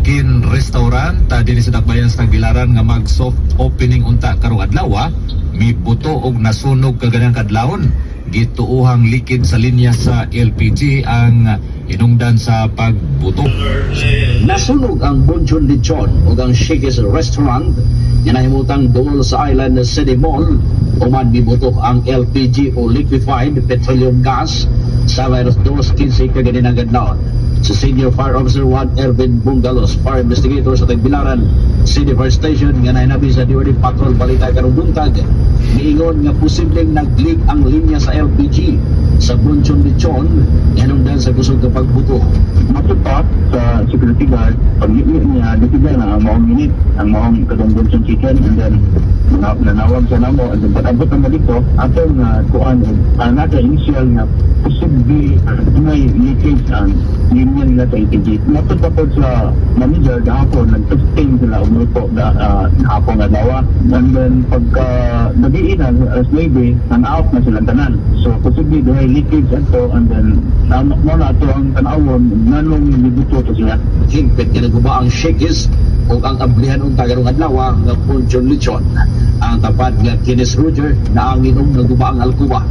Chicken Restaurant dinhi sa Dakbayan sa Tagbilaran nga mag soft opening unta karong adlaw. Mibuto og nasunog kaganang kadlawon. Gituuhang likid sa linya sa LPG ang hinungdan sa pagbuto. Nasunog ang Bonjon Lechon ug ang Shakey's Restaurant nga nahimutang duol sa Island City Mall. Human mibutok ang LPG o liquefied petroleum gas sa alas 2:15 kaganang adlaw. Si Senior Fire Officer Juan Ervin Bungalos, Fire Investigator sa Tagbilaran City Fire Station nga nainabi sa DOD Patrol balita karong buntag, niingon nga posibleng nag-leak ang linya sa LPG sa Bonjon Lechon hinungdan sa kusog ng pagbuto. Matupat sa security guard, pag-iwi niya, dito na ang maong minute, ang maong katong Bonjon Chicken, and then nanawag sa namo, and then pag-abot naman dito, ato nga kuan, naka-initial nga posible may leakage ang linya nila sa LPG. Matupat sa manager, dahapon, nag-testing sila umupo hapon nga dawa, and then pagka nabiin na, as maybe, nan-out na silang tanan. So, posible dahil leakage ato, and then mo na ito ang tanawon, nanong libuto to siya. Hingpit nga naguba ang Shakey's o ang ablihan unta karong adlaw nga Bonjon Lechon. Ang tapad nga Kines Roger na ang inom naguba ang Alcoba.